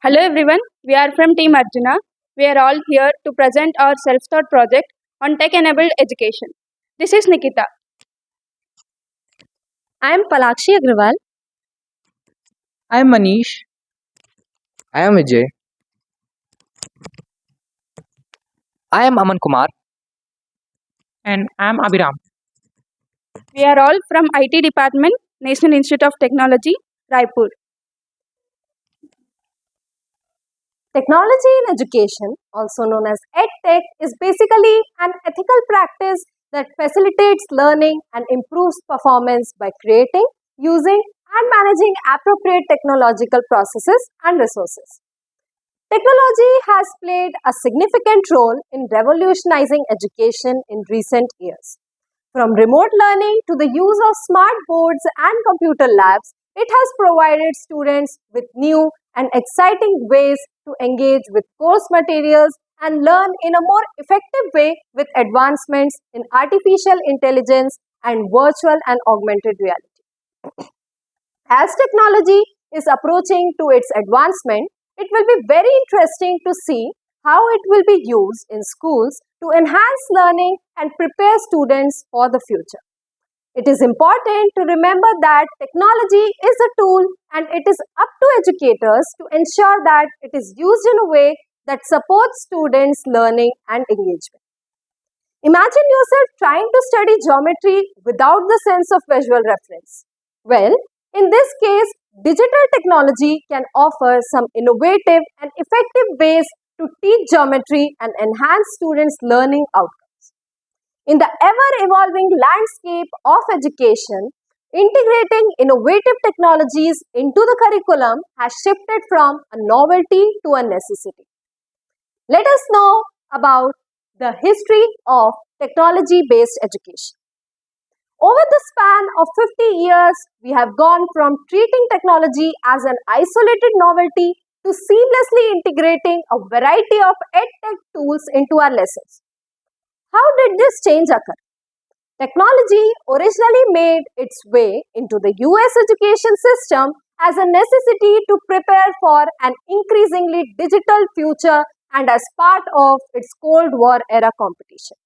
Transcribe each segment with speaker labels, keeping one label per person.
Speaker 1: Hello everyone, we are from Team Arjuna. We are all here to present our Self-Thought project on tech-enabled education. This is Nikitha.
Speaker 2: I am Palakshi Agrawal.
Speaker 3: I am Manish.
Speaker 4: I am Vijay.
Speaker 5: I am Aman Kumar.
Speaker 3: And I am Abhiram.
Speaker 1: We are all from IT Department, National Institute of Technology, Raipur.
Speaker 2: Technology in education, also known as EdTech, is basically an ethical practice that facilitates learning and improves performance by creating, using, and managing appropriate technological processes and resources. Technology has played a significant role in revolutionizing education in recent years. From remote learning to the use of smart boards and computer labs, it has provided students with new and exciting ways to engage with course materials and learn in a more effective way with advancements in artificial intelligence and virtual and augmented reality. As technology is approaching to its advancement, it will be very interesting to see how it will be used in schools to enhance learning and prepare students for the future. It is important to remember that technology is a tool and it is up to educators to ensure that it is used in a way that supports students' learning and engagement. Imagine yourself trying to study geometry without the sense of visual reference. Well, in this case, digital technology can offer some innovative and effective ways to teach geometry and enhance students' learning outcomes. In the ever-evolving landscape of education, integrating innovative technologies into the curriculum has shifted from a novelty to a necessity. Let us know about the history of technology-based education. Over the span of 50 years, we have gone from treating technology as an isolated novelty to seamlessly integrating a variety of EdTech tools into our lessons. How did this change occur? Technology originally made its way into the US education system as a necessity to prepare for an increasingly digital future and as part of its Cold War era competition.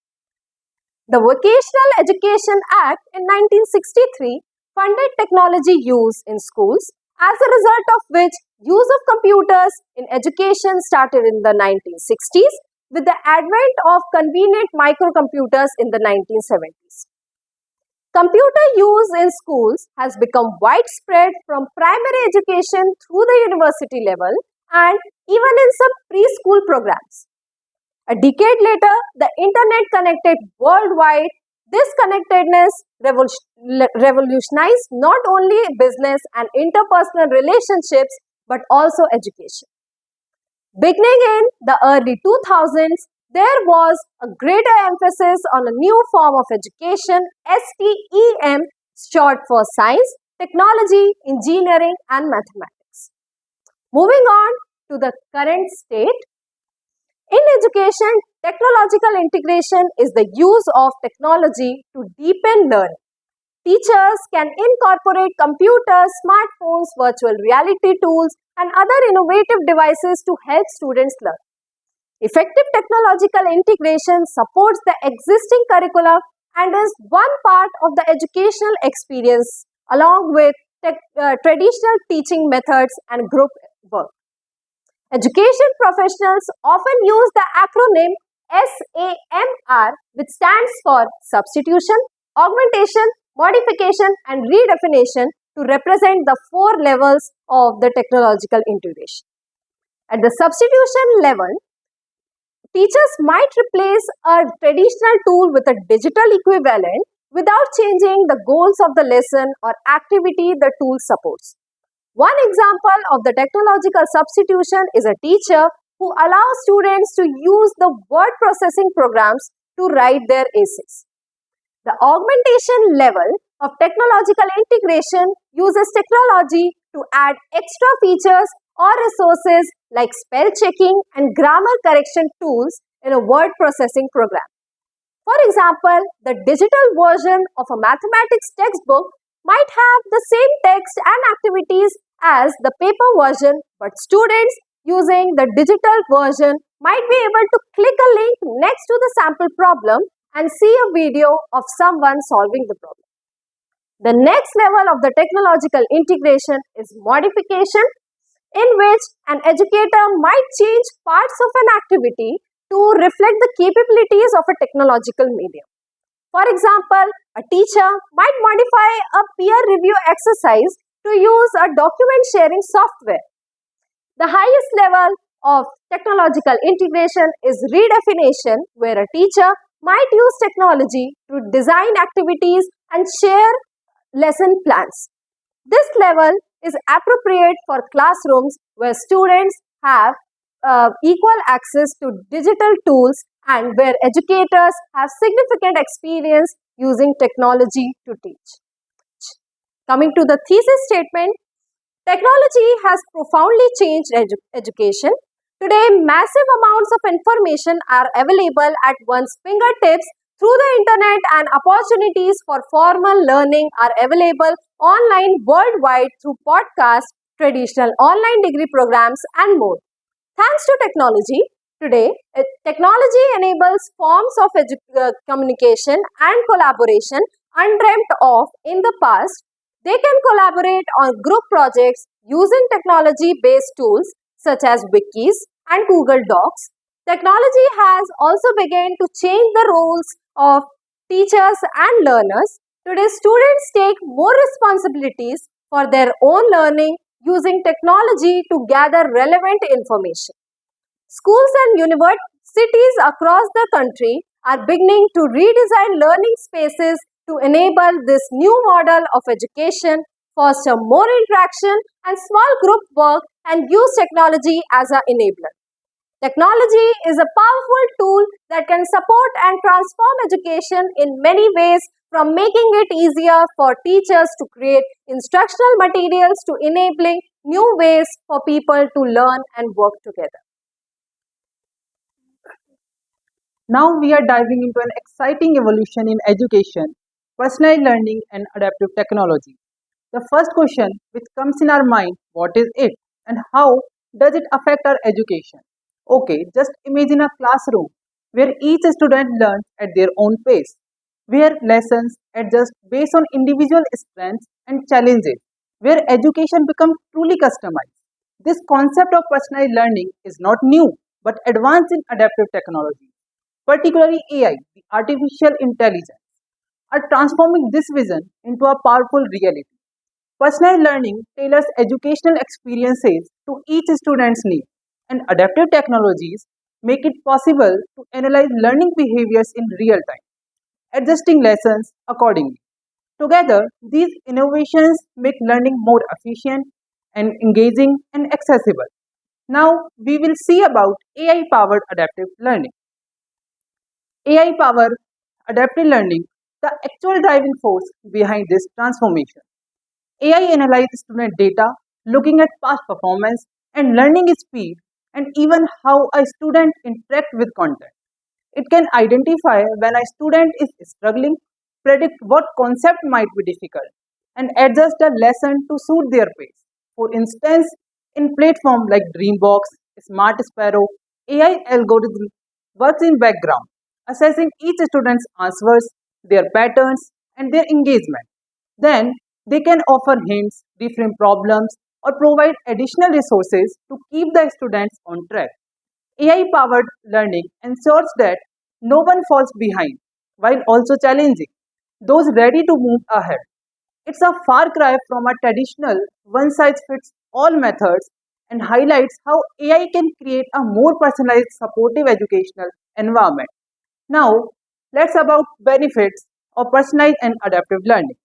Speaker 2: The Vocational Education Act in 1963 funded technology use in schools, as a result of which use of computers in education started in the 1960s with the advent of convenient microcomputers in the 1970s. Computer use in schools has become widespread from primary education through the university level and even in some preschool programs. A decade later, the internet connected worldwide. This connectedness revolutionized not only business and interpersonal relationships but also education. Beginning in the early 2000s, there was a greater emphasis on a new form of education, STEM, short for science, technology, engineering, and mathematics. Moving on to the current state. In education, technological integration is the use of technology to deepen learning. Teachers can incorporate computers, smartphones, virtual reality tools, and other innovative devices to help students learn. Effective technological integration supports the existing curriculum and is one part of the educational experience along with traditional teaching methods and group work. Education professionals often use the acronym SAMR, which stands for Substitution, Augmentation, Modification, and Redefinition, to represent the 4 levels of the technological integration. At the substitution level, teachers might replace a traditional tool with a digital equivalent without changing the goals of the lesson or activity the tool supports. One example of the technological substitution is a teacher who allows students to use the word processing programs to write their essays. The augmentation level of technological integration uses technology to add extra features or resources like spell checking and grammar correction tools in a word processing program. For example, the digital version of a mathematics textbook might have the same text and activities as the paper version, but students using the digital version might be able to click a link next to the sample problem and see a video of someone solving the problem. The next level of the technological integration is modification, in which an educator might change parts of an activity to reflect the capabilities of a technological medium. For example, a teacher might modify a peer review exercise to use a document sharing software. The highest level of technological integration is redefinition, where a teacher might use technology to design activities and share lesson plans. This level is appropriate for classrooms where students have equal access to digital tools and where educators have significant experience using technology to teach. Coming to the thesis statement, technology has profoundly changed education. Today, massive amounts of information are available at one's fingertips through the internet, and opportunities for formal learning are available online worldwide through podcasts, traditional online degree programs, and more. Thanks to technology, today, technology enables forms of communication and collaboration undreamt of in the past. They can collaborate on group projects using technology-based tools such as wikis and Google Docs. Technology has also begun to change the roles of teachers and learners. Today, students take more responsibilities for their own learning using technology to gather relevant information. Schools and universities across the country are beginning to redesign learning spaces to enable this new model of education, foster more interaction and small group work, and use technology as an enabler. Technology is a powerful tool that can support and transform education in many ways, from making it easier for teachers to create instructional materials to enabling new ways for people to learn and work together.
Speaker 3: Now we are diving into an exciting evolution in education, personalized learning, and adaptive technology. The first question which comes in our mind, what is it and how does it affect our education? Okay, just imagine a classroom where each student learns at their own pace, where lessons adjust based on individual strengths and challenges, where education becomes truly customized. This concept of personalized learning is not new but advanced in adaptive technology, particularly AI, the artificial intelligence, are transforming this vision into a powerful reality. Personalized learning tailors educational experiences to each student's needs, and adaptive technologies make it possible to analyze learning behaviors in real time, adjusting lessons accordingly. Together, these innovations make learning more efficient and engaging and accessible. Now, we will see about AI powered adaptive learning. AI powered adaptive learning, the actual driving force behind this transformation. AI analyzes student data, looking at past performance and learning speed, and even how a student interacts with content. It can identify when a student is struggling, predict what concept might be difficult, and adjust the lesson to suit their pace. For instance, in platforms like Dreambox, Smart Sparrow, AI algorithm works in background, assessing each student's answers, their patterns, and their engagement. Then they can offer hints, reframe problems, or provide additional resources to keep the students on track. AI powered learning ensures that no one falls behind while also challenging those ready to move ahead. It's a far cry from a traditional one size fits all methods and highlights how AI can create a more personalized supportive educational environment. Now, let's about benefits of personalized and adaptive learning.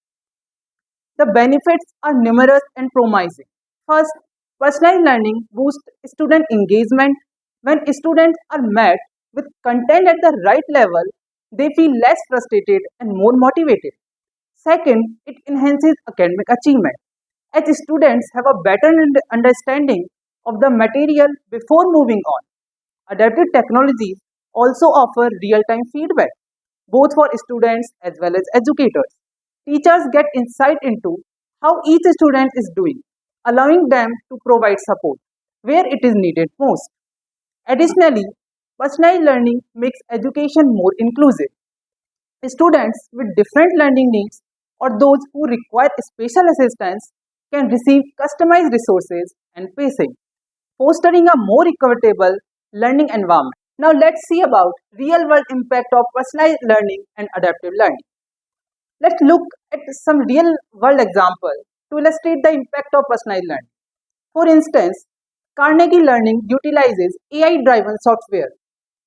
Speaker 3: The benefits are numerous and promising. First, personalized learning boosts student engagement. When students are met with content at the right level, they feel less frustrated and more motivated. Second, it enhances academic achievement, as students have a better understanding of the material before moving on. Adaptive technologies also offer real time feedback, both for students as well as educators. Teachers get insight into how each student is doing, allowing them to provide support. where it is needed most. Additionally, personalized learning makes education more inclusive. Students with different learning needs or those who require special assistance can receive customized resources and pacing, fostering a more equitable learning environment. Now let's see about real world impact of personalized learning and adaptive learning. Let's look at some real world example to illustrate the impact of personalized learning. For instance, Carnegie Learning utilizes AI driven software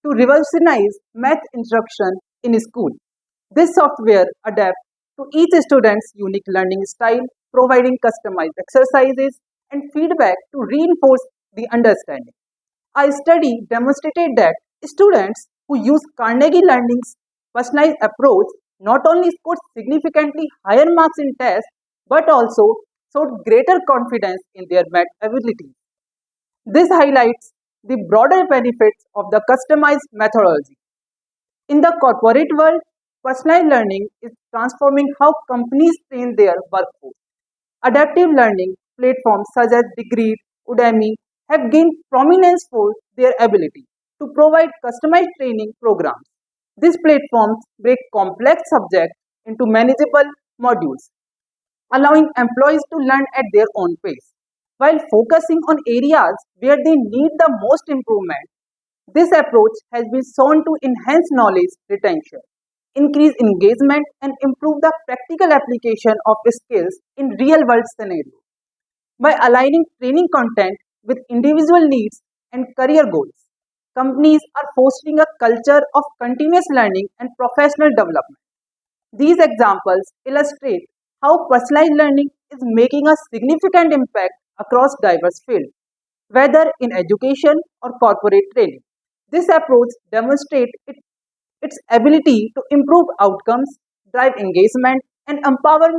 Speaker 3: to revolutionize math instruction in school. This software adapts to each student's unique learning style, providing customized exercises and feedback to reinforce the understanding. A study demonstrated that students who use Carnegie Learning's personalized approach not only scored significantly higher marks in tests but also showed greater confidence in their math abilities. This highlights the broader benefits of the customized methodology. In the corporate world, personalized learning is transforming how companies train their workforce. Adaptive learning platforms such as Degree, Udemy have gained prominence for their ability to provide customized training programs. These platforms break complex subjects into manageable modules, allowing employees to learn at their own pace. While focusing on areas where they need the most improvement, this approach has been shown to enhance knowledge retention, increase engagement, and improve the practical application of skills in real world scenarios. By aligning training content with individual needs and career goals, companies are fostering a culture of continuous learning and professional development. These examples illustrate how personalized learning is making a significant impact across diverse fields, whether in education or corporate training. This approach demonstrates its ability to improve outcomes, drive engagement, and empower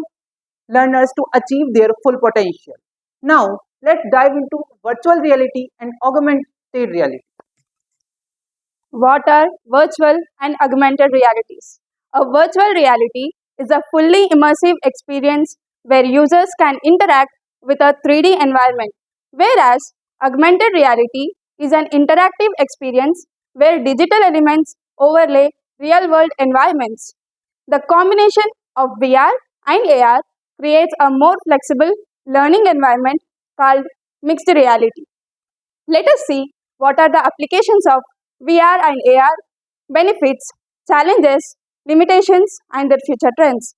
Speaker 3: learners to achieve their full potential. Now, let's dive into virtual reality and augmented reality.
Speaker 1: What are virtual and augmented realities? A virtual reality is a fully immersive experience where users can interact with a 3D environment, whereas augmented reality is an interactive experience where digital elements overlay real world environments. The combination of VR and AR creates a more flexible learning environment called mixed reality. Let us see what are the applications of VR and AR, benefits, challenges, limitations, and their future trends.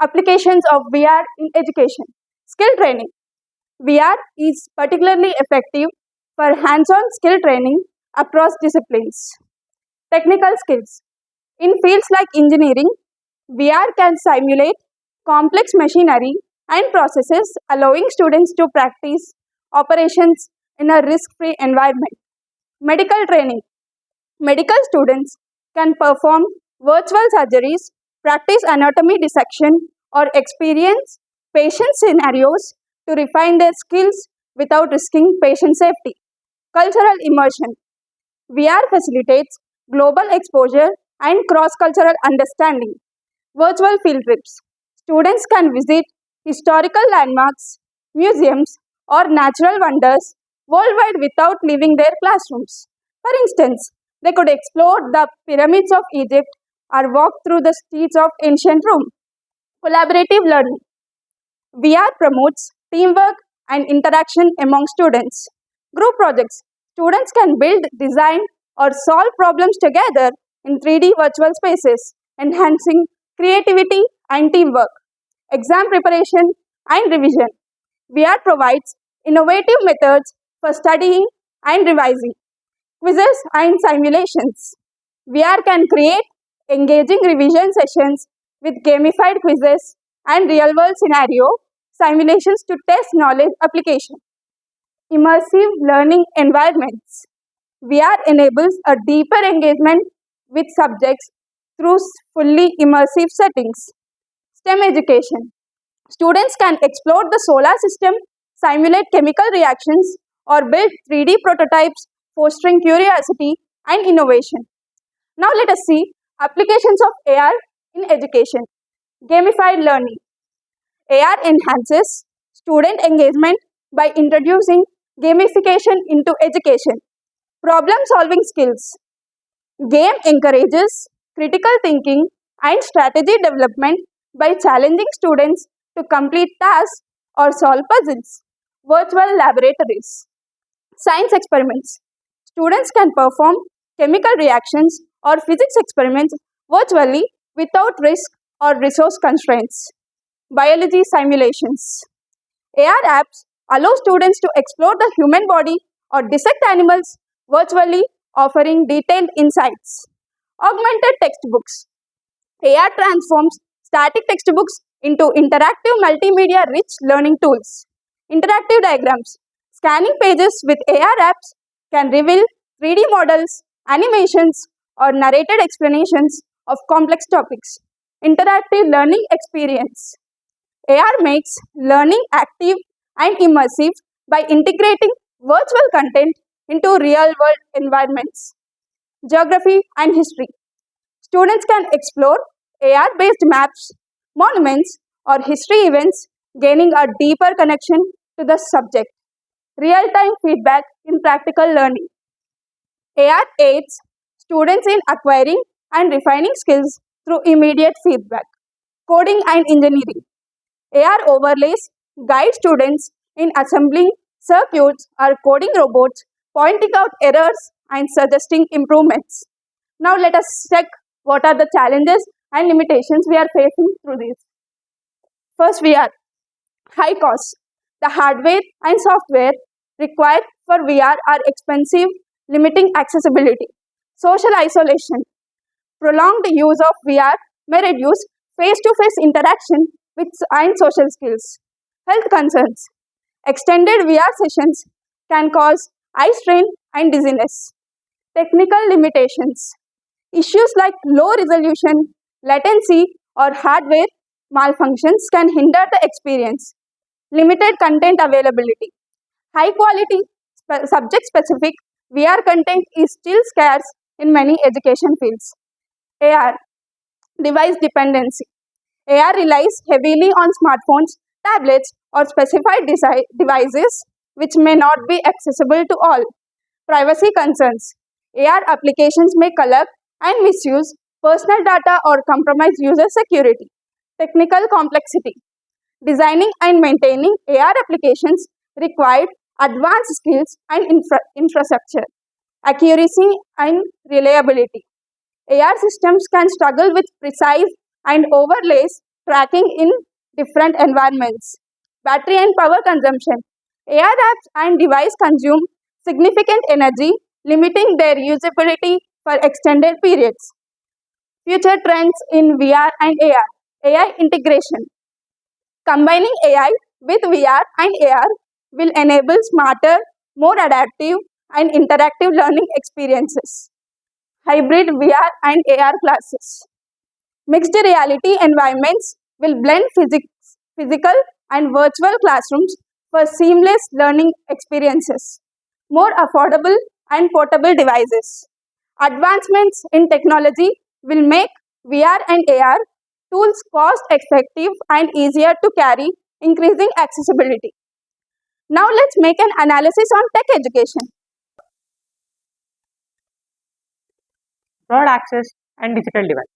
Speaker 1: Applications of VR in education. Skill training. VR is particularly effective for hands on skill training across disciplines. Technical skills. In fields like engineering, VR can simulate complex machinery and processes, allowing students to practice operations in a risk free environment. Medical training. Medical students can perform virtual surgeries, practice anatomy dissection, or experience patient scenarios to refine their skills without risking patient safety. Cultural immersion. VR facilitates global exposure and cross cultural understanding. Virtual field trips. Students can visit historical landmarks, museums, or natural wonders worldwide without leaving their classrooms. For instance, they could explore the pyramids of Egypt or walk through the streets of ancient Rome. Collaborative learning. VR promotes teamwork and interaction among students. Group projects. Students can build, design, or solve problems together in 3D virtual spaces, enhancing creativity and teamwork. Exam preparation and revision. VR provides innovative methods for studying and revising. Quizzes and simulations. VR can create engaging revision sessions with gamified quizzes and real world scenario simulations to test knowledge application. Immersive learning environments. VR enables a deeper engagement with subjects through fully immersive settings. STEM education. Students can explore the solar system, simulate chemical reactions, or build 3D prototypes, fostering curiosity and innovation. Now, let us see applications of AR in education. Gamified learning. AR enhances student engagement by introducing Gamification into education. Problem solving skills. Game encourages critical thinking and strategy development by challenging students to complete tasks or solve puzzles. Virtual laboratories. Science experiments. Students can perform chemical reactions or physics experiments virtually without risk or resource constraints. Biology simulations. AR apps allow students to explore the human body or dissect animals virtually, offering detailed insights. Augmented textbooks. AR transforms static textbooks into interactive multimedia rich learning tools. Interactive diagrams. Scanning pages with AR apps can reveal 3D models, animations, or narrated explanations of complex topics. Interactive learning experience. AR makes learning active and immersive by integrating virtual content into real world environments. Geography and history. Students can explore AR based maps, monuments, or history events, gaining a deeper connection to the subject. Real time feedback in practical learning. AR aids students in acquiring and refining skills through immediate feedback. Coding and engineering. AR overlays guide students in assembling circuits or coding robots, pointing out errors and suggesting improvements. Now let us check what are the challenges and limitations we are facing through this. First, VR. High cost. The hardware and software required for VR are expensive, limiting accessibility. Social isolation. Prolonged use of VR may reduce face to face interaction with and social skills. Health concerns. Extended VR sessions can cause eye strain and dizziness. Technical limitations. Issues like low resolution, latency, or hardware malfunctions can hinder the experience. Limited content availability. High quality, subject specific VR content is still scarce in many education fields. AR. Device dependency. AR relies heavily on smartphones, tablets, or specified devices which may not be accessible to all. Privacy concerns. AR applications may collect and misuse personal data or compromise user security. Technical complexity. Designing and maintaining AR applications required advanced skills and infrastructure. Accuracy and reliability. AR systems can struggle with precise and overlays tracking in different environments. Battery and power consumption. AR apps and devices consume significant energy, limiting their usability for extended periods. Future trends in VR and AR. AI integration. Combining AI with VR and AR will enable smarter, more adaptive, and interactive learning experiences. Hybrid VR and AR classes. Mixed reality environments will blend physical and virtual classrooms for seamless learning experiences. More affordable and portable devices. Advancements in technology will make VR and AR tools cost effective and easier to carry, increasing accessibility. Now let's make an analysis on tech education.
Speaker 6: Broad access and digital divide.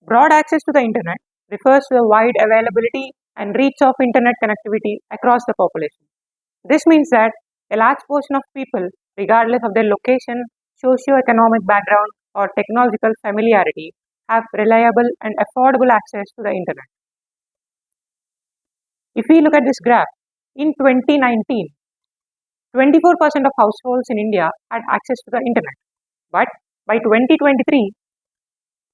Speaker 6: Broad access to the internet refers to the wide availability and reach of internet connectivity across the population. This means that a large portion of people, regardless of their location, socio-economic background, or technological familiarity, have reliable and affordable access to the internet. If we look at this graph, in 2019, 24% of households in India had access to the internet. But by 2023,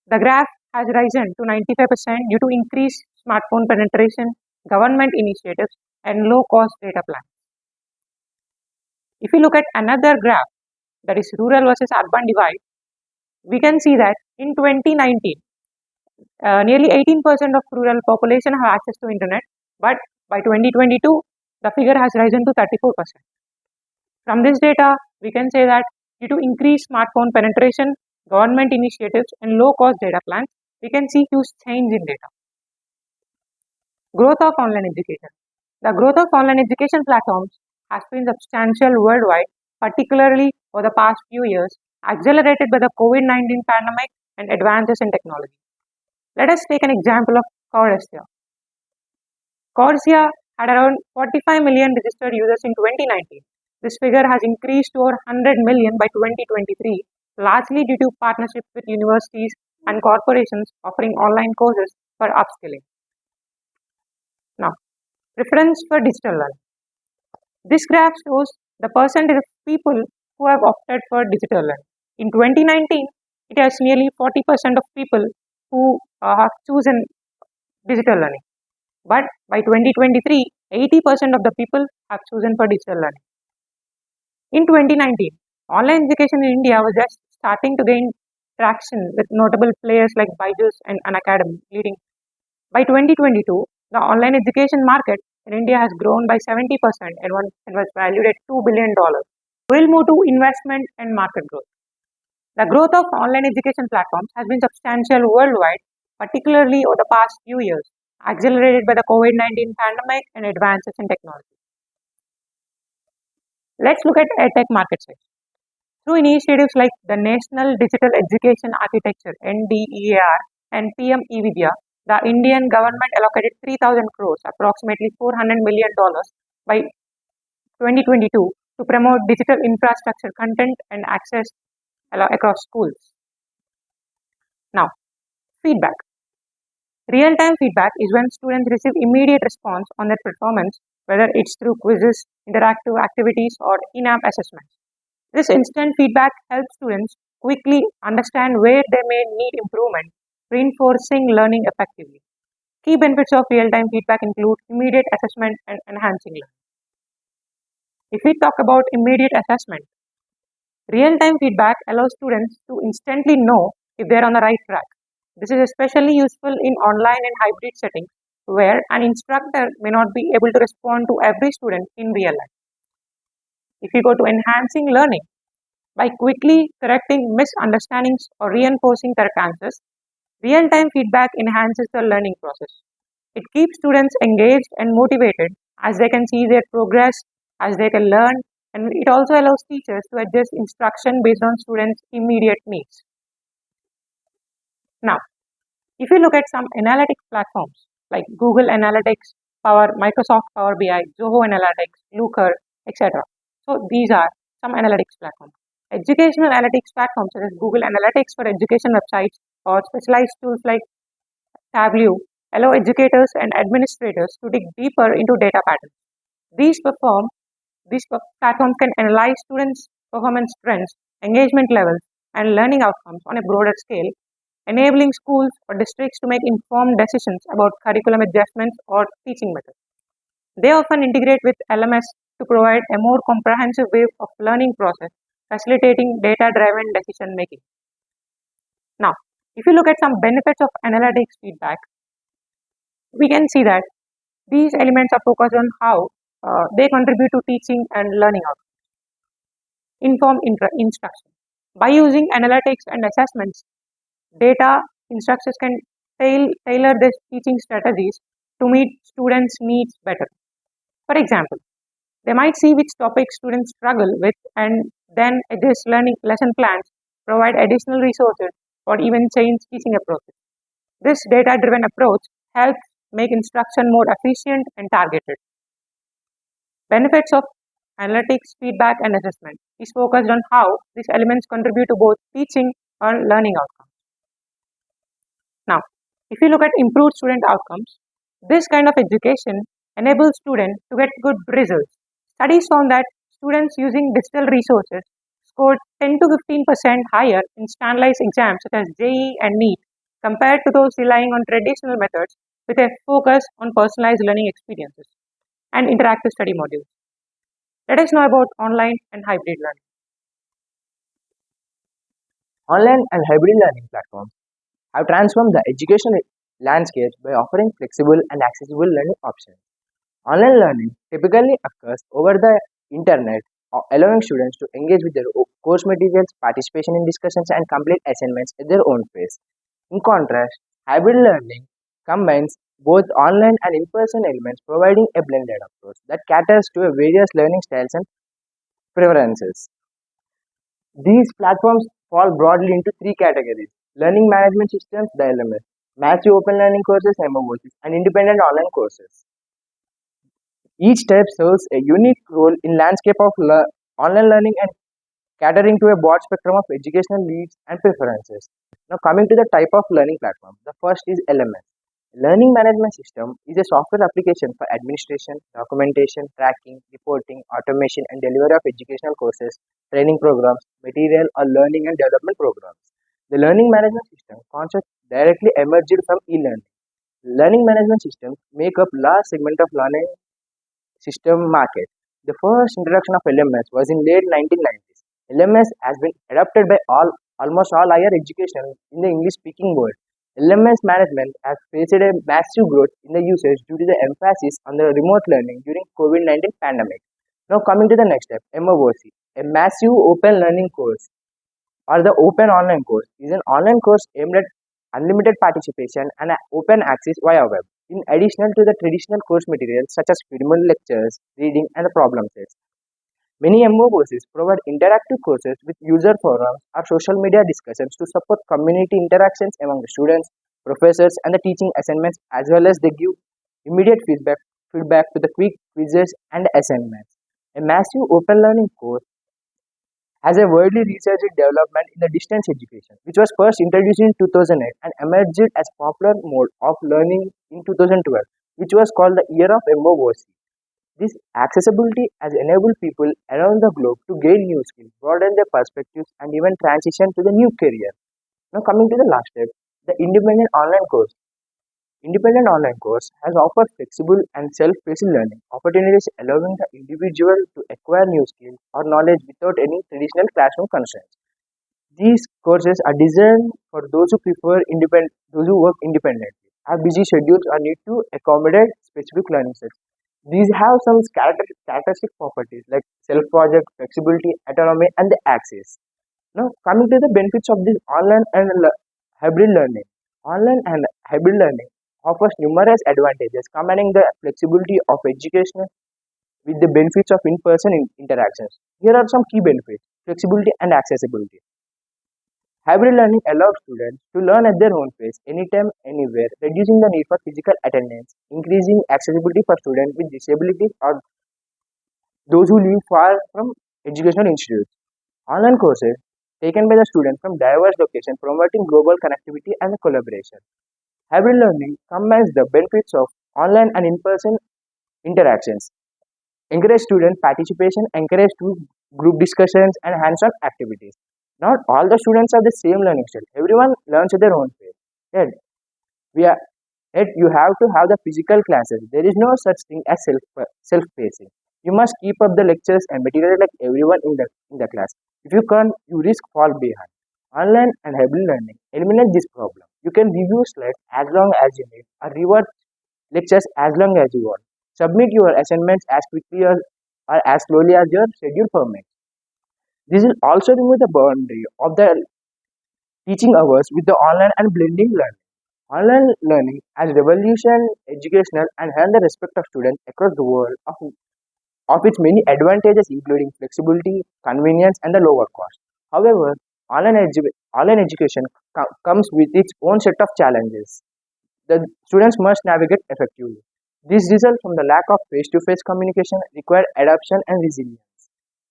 Speaker 6: the graph has risen to 95% due to increased smartphone penetration, government initiatives, and low-cost data plans. If we look at another graph, that is rural versus urban divide, we can see that in 2019, nearly 18% of rural population have access to internet, but by 2022, the figure has risen to 34%. From this data, we can say that due to increased smartphone penetration, government initiatives, and low-cost data plans, we can see huge change in data. Growth of online education. The growth of online education platforms has been substantial worldwide, particularly over the past few years, accelerated by the COVID-19 pandemic and advances in technology. Let us take an example of Coursera. Coursera had around 45 million registered users in 2019. This figure has increased to over 100 million by 2023, largely due to partnerships with universities and corporations offering online courses for upskilling. Now, preference for digital learning. This graph shows the percentage of people who have opted for digital learning. In 2019, it has nearly 40% of people who have chosen digital learning. But by 2023, 80% of the people have chosen for digital learning. In 2019, online education in India was just starting to gain traction with notable players like Byju's and Unacademy leading. By 2022, the online education market in India has grown by 70% and was valued at $2 billion. We'll move to investment and market growth. The growth of online education platforms has been substantial worldwide, particularly over the past few years, accelerated by the COVID-19 pandemic and advances in technology. Let's look at EdTech market size. Through initiatives like the National Digital Education Architecture (NDEAR) and PM eVidya, the Indian government allocated 3,000 crores, approximately $400 million by 2022 to promote digital infrastructure, content and access across schools. Now, feedback. Real-time feedback is when students receive immediate response on their performance, whether it's through quizzes, interactive activities, or in-app assessments. This instant feedback helps students quickly understand where they may need improvement, reinforcing learning effectively. Key benefits of real-time feedback include immediate assessment and enhancing learning. If we talk about immediate assessment, real-time feedback allows students to instantly know if they are on the right track. This is especially useful in online and hybrid settings where an instructor may not be able to respond to every student in real life. If we go to enhancing learning, by quickly correcting misunderstandings or reinforcing correct answers, real-time feedback enhances the learning process. It keeps students engaged and motivated as they can see their progress, as they can learn, and it also allows teachers to adjust instruction based on students' immediate needs. Now, if you look at some analytics platforms like Google Analytics, Microsoft Power BI, Zoho Analytics, Looker, etc. So these are some analytics platforms. Educational analytics platforms such as Google Analytics for education websites or specialized tools like Tableau allow educators and administrators to dig deeper into data patterns. These platforms can analyze students' performance trends, engagement levels, and learning outcomes on a broader scale, enabling schools or districts to make informed decisions about curriculum adjustments or teaching methods. They often integrate with LMS to provide a more comprehensive way of learning process, facilitating data-driven decision making. Now, if you look at some benefits of analytics feedback, we can see that these elements are focused on how they contribute to teaching and learning outcomes. Informed instruction. By using analytics and assessments, data instructors can tailor their teaching strategies to meet students' needs better. For example, they might see which topics students struggle with and then adjust lesson plans, provide additional resources, or even change teaching approaches. This data-driven approach helps make instruction more efficient and targeted. Benefits of analytics, feedback, and assessment is focused on how these elements contribute to both teaching and learning outcomes. Now, if you look at improved student outcomes, this kind of education enables students to get good results. Studies found that students using digital resources scored 10 to 15% higher in standardized exams such as JEE and NEET compared to those relying on traditional methods with a focus on personalized learning experiences and interactive study modules. Let us know about online and hybrid learning.
Speaker 4: Online and hybrid learning platforms have transformed the educational landscape by offering flexible and accessible learning options. Online learning typically occurs over the internet, allowing students to engage with their course materials, participation in discussions, and complete assignments at their own pace. In contrast, hybrid learning combines both online and in-person elements, providing a blended approach that caters to a various learning styles and preferences. These platforms fall broadly into three categories: learning management systems, the LMS, massive open learning courses, MOOCs, and independent online courses. Each type serves a unique role in landscape of online learning and catering to a broad spectrum of educational needs and preferences. Now, coming to the type of learning platform, the first is LMS. Learning Management System is a software application for administration, documentation, tracking, reporting, automation, and delivery of educational courses, training programs, material, or learning and development programs. The Learning Management System concept directly emerged from e-learning. Learning management systems make up large segment of learning system market. The first introduction of LMS was in late 1990s. LMS has been adopted by almost all higher education in the English-speaking world. LMS management has faced a massive growth in the usage due to the emphasis on the remote learning during COVID-19 pandemic. Now coming to the next step, MOOC, a massive open learning course or the open online course is an online course aimed at unlimited participation and open access via web. In addition to the traditional course materials such as filmed lectures, reading, and the problem sets, many MOOCs provide interactive courses with user forums or social media discussions to support community interactions among the students, professors, and the teaching assignments, as well as they give immediate feedback to the quick quizzes and assignments. A massive open learning course has a widely researched development in the distance education, which was first introduced in 2008 and emerged as popular mode of learning in 2012, which was called the Year of MOOC. This accessibility has enabled people around the globe to gain new skills, broaden their perspectives, and even transition to the new career. Now, coming to the last step, the independent online course. Independent online course has offered flexible and self-paced learning opportunities, allowing the individual to acquire new skills or knowledge without any traditional classroom constraints. These courses are designed for those who those who work independently, have busy schedules, or need to accommodate specific learning styles. These have some characteristic properties like self-project, flexibility, autonomy, and the access. Now, coming to the benefits of this online and hybrid learning. Online and hybrid learning offers numerous advantages, combining the flexibility of education with the benefits of in-person interactions. Here are some key benefits: flexibility and accessibility. Hybrid learning allows students to learn at their own pace, anytime, anywhere, reducing the need for physical attendance, increasing accessibility for students with disabilities or those who live far from educational institutes. Online courses taken by the students from diverse locations, promoting global connectivity and collaboration. Hybrid learning combines the benefits of online and in-person interactions, encourage student participation, encourage group discussions, and hands-on activities. Not all the students have the same learning style. Everyone learns at their own pace. Yet, we are, yet you have to have the physical classes. There is no such thing as self-pacing. You must keep up the lectures and material like everyone in the class. If you can't, you risk fall behind. Online and hybrid learning eliminate this problem. You can review slides as long as you need or reward lectures as long as you want. Submit your assignments as quickly or as slowly as your schedule permits. This will also remove the boundary of the teaching hours with the online and blending learning. Online learning has revolutionized educational and earned the respect of students across the world of its many advantages including flexibility, convenience, and the lower cost. However, online education comes with its own set of challenges. The students must navigate effectively. This results from the lack of face-to-face communication, required adaptation and resilience.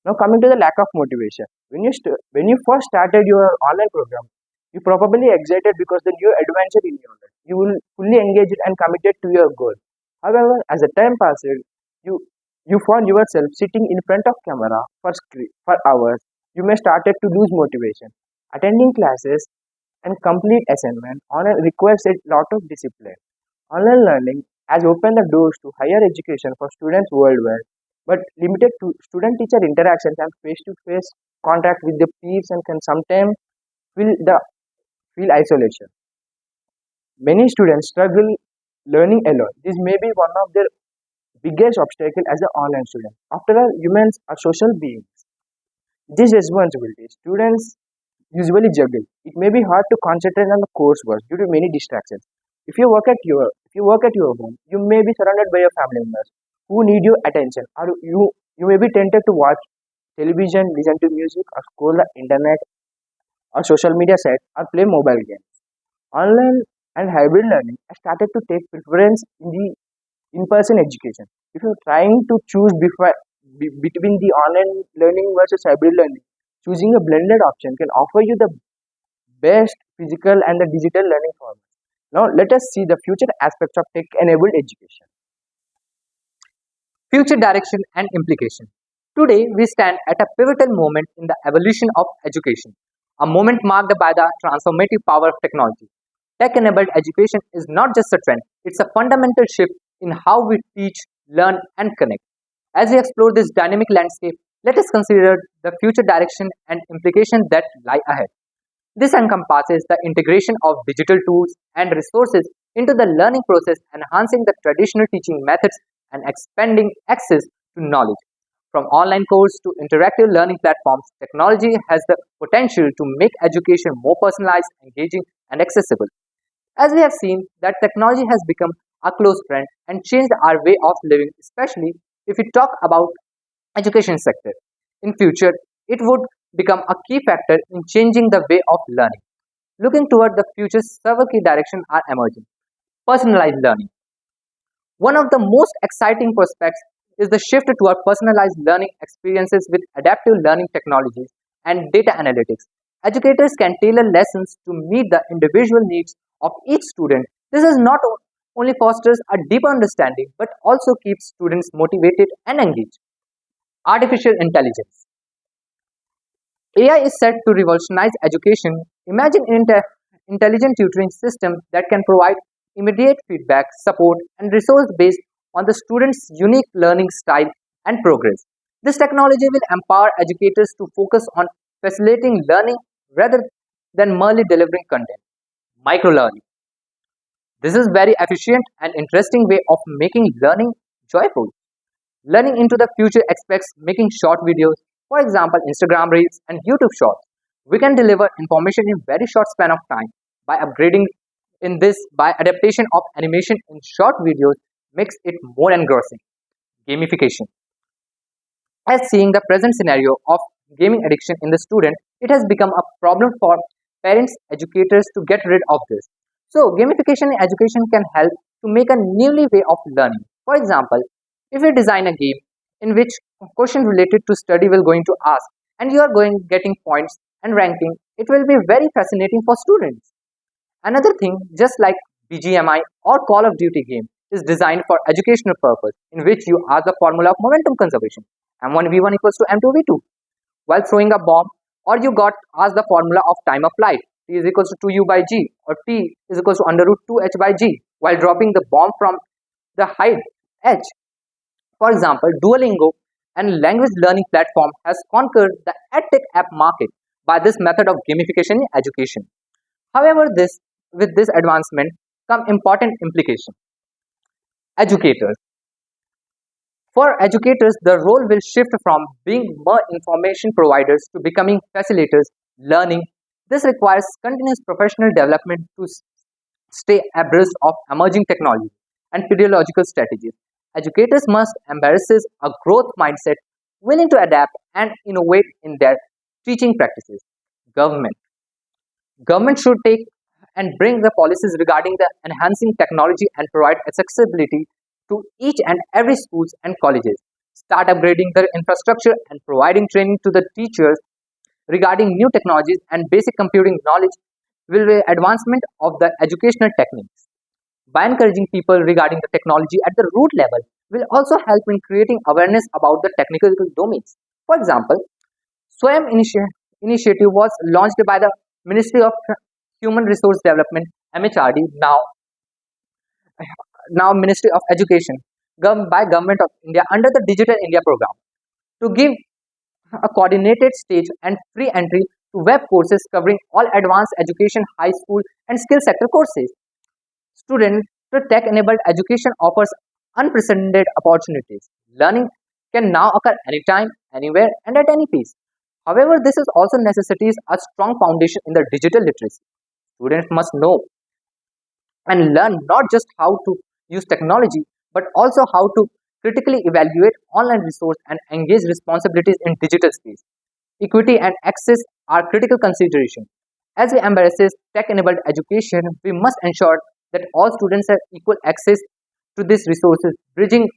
Speaker 4: Now coming to the lack of motivation. When you first started your online program, you probably excited because the new adventure in your life. You will fully engaged and committed to your goal. However, as the time passed, you you found yourself sitting in front of camera for hours. You may started to lose motivation. Attending classes and complete assignment requires a lot of discipline. Online learning has opened the doors to higher education for students worldwide, but limited to student-teacher interactions and face-to-face contact with the peers and can sometimes feel the feel isolation. Many students struggle learning alone. This may be one of their biggest obstacles as an online student. After all, humans are social beings. These responsibilities students usually juggle. It may be hard to concentrate on the coursework due to many distractions. If you work at your home, you may be surrounded by your family members who need your attention, or you may be tempted to watch television, listen to music, or scroll the internet or social media sites, or play mobile games. Online and hybrid learning has started to take preference in the in-person education. If you're trying to choose between the online learning versus hybrid learning, choosing a blended option can offer you the best physical and the digital learning formats. Now, let us see the future aspects of tech-enabled education.
Speaker 5: Future direction and implication. Today, we stand at a pivotal moment in the evolution of education, a moment marked by the transformative power of technology. Tech enabled education is not just a trend, it's a fundamental shift in how we teach, learn, and connect. As we explore this dynamic landscape, let us consider the future direction and implications that lie ahead. This encompasses the integration of digital tools and resources into the learning process, enhancing the traditional teaching methods and expanding access to knowledge. From online courses to interactive learning platforms, technology has the potential to make education more personalized, engaging, and accessible. As we have seen, that technology has become a close friend and changed our way of living, especially if we talk about education sector. In future, it would become a key factor in changing the way of learning. Looking toward the future, several key directions are emerging. Personalized learning. One of the most exciting prospects is the shift toward personalized learning experiences with adaptive learning technologies and data analytics. Educators can tailor lessons to meet the individual needs of each student. This is not only fosters a deeper understanding but also keeps students motivated and engaged. Artificial intelligence. AI is set to revolutionize education. Imagine an intelligent tutoring system that can provide immediate feedback, support, and resource based on the student's unique learning style and progress. This technology will empower educators to focus on facilitating learning rather than merely delivering content. Microlearning. This is very efficient and interesting way of making learning joyful. Learning into the future expects making short videos, for example, Instagram Reels and YouTube Shorts. We can deliver information in very short span of time by upgrading in this by adaptation of animation in short videos makes it more engrossing. Gamification. As seeing the present scenario of gaming addiction in the student, it has become a problem for parents, educators to get rid of this. So, gamification in education can help to make a newly way of learning. For example, if you design a game in which a question related to study will going to ask and you are going getting points and ranking, it will be very fascinating for students. Another thing, just like BGMI or Call of Duty game, is designed for educational purpose, in which you ask the formula of momentum conservation. M1v1 equals to M2v2 while throwing a bomb, or you got asked the formula of time of flight. T is equals to 2u by g, or T is equals to under root 2h by g while dropping the bomb from the height h. For example, Duolingo and language learning platform has conquered the edtech app market by this method of gamification in education. However, with this advancement come important implications. Educators. For educators, the role will shift from being mere information providers to becoming facilitators, learning. This requires continuous professional development to stay abreast of emerging technology and pedagogical strategies. Educators must embrace a growth mindset, willing to adapt and innovate in their teaching practices. Government. Government should take and bring the policies regarding the enhancing technology and provide accessibility to each and every schools and colleges. Start upgrading their infrastructure and providing training to the teachers regarding new technologies and basic computing knowledge will be advancement of the educational techniques. By encouraging people regarding the technology at the root level will also help in creating awareness about the technical domains. For example, SWAYAM initiative was launched by the Ministry of Human Resource Development (MHRD), now Ministry of Education, by Government of India under the Digital India program to give a coordinated stage and free entry to web courses covering all advanced education, high school, and skill sector courses. Student to tech-enabled education offers unprecedented opportunities. Learning can now occur anytime, anywhere, and at any pace. However, this is also necessitates a strong foundation in the digital literacy. Students must know and learn not just how to use technology, but also how to critically evaluate online resource and engage responsibilities in digital space. Equity and access are critical considerations. As we embrace tech-enabled education, we must ensure that all students have equal access to these resources. Bridging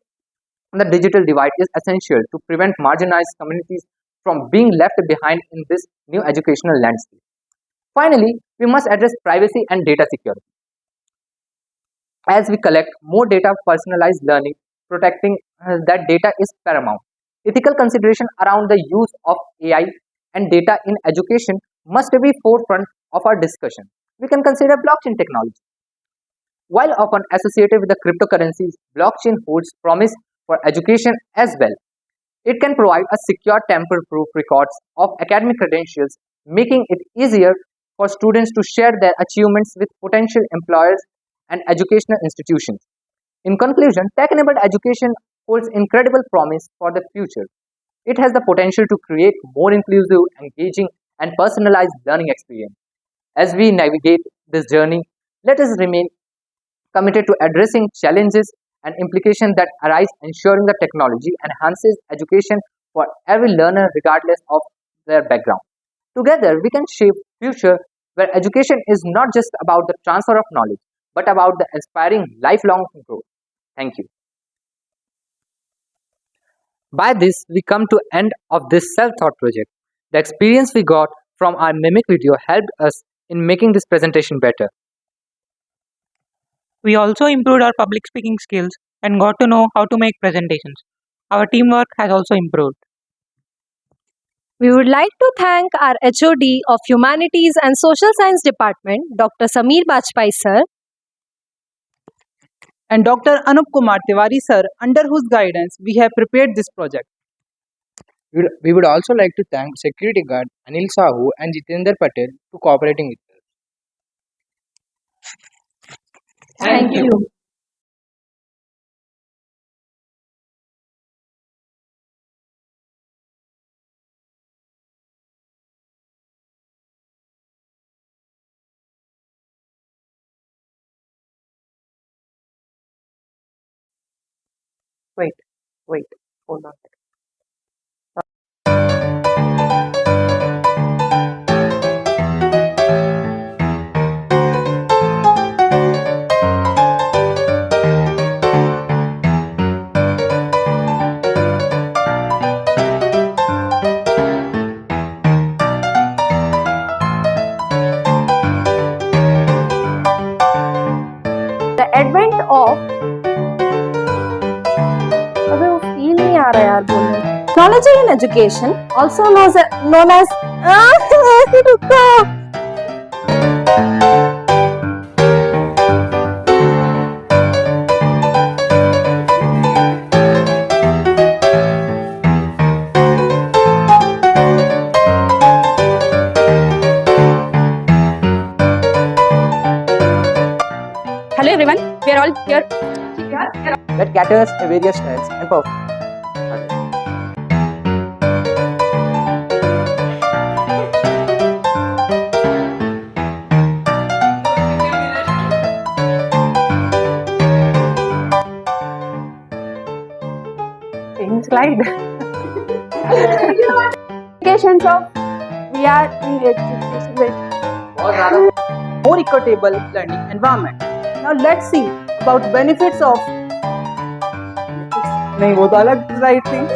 Speaker 5: the digital divide is essential to prevent marginalized communities from being left behind in this new educational landscape. Finally, we must address privacy and data security. As we collect more data, personalized learning, protecting that data is paramount. Ethical consideration around the use of AI and data in education must be forefront of our discussion. We can consider blockchain technology. While often associated with the cryptocurrencies, blockchain holds promise for education as well. It can provide a secure tamper-proof records of academic credentials, making it easier for students to share their achievements with potential employers and educational institutions. In conclusion, tech-enabled education holds incredible promise for the future. It has the potential to create more inclusive, engaging, and personalized learning experience. As we navigate this journey, let us remain committed to addressing challenges and implications that arise, ensuring that technology enhances education for every learner regardless of their background. Together, we can shape future where education is not just about the transfer of knowledge, but about the inspiring lifelong growth. Thank you. By this, we come to end of this self-thought project. The experience we got from our mimic video helped us in making this presentation better.
Speaker 6: We also improved our public speaking skills and got to know how to make presentations. Our teamwork has also improved.
Speaker 2: We would like to thank our HOD of Humanities and Social Science Department, Dr. Samir Bajpai Sir,
Speaker 3: and Dr. Anoop Kumar Tiwari Sir, under whose guidance we have prepared this project.
Speaker 4: We would also like to thank security guard Anil Sahu and Jitendra Patel for cooperating with us.
Speaker 2: Thank you.
Speaker 6: Wait, hold on.
Speaker 2: The advent of अबे वो feel नहीं आ रहा यार बोलने में. Technology in education, also known as रुको.
Speaker 1: Hello everyone, we are all here.
Speaker 4: That caters to various styles and perform.
Speaker 6: Change slide.
Speaker 1: Implications of VR in education.
Speaker 3: More equitable learning environment. Now let's see about benefits of. नहीं वो तो अलग right thing.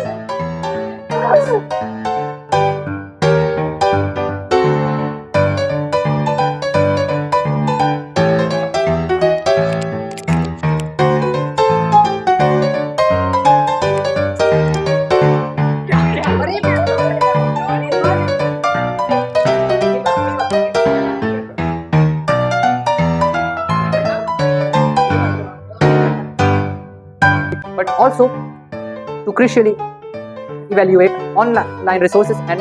Speaker 5: But also to crucially evaluate online resources and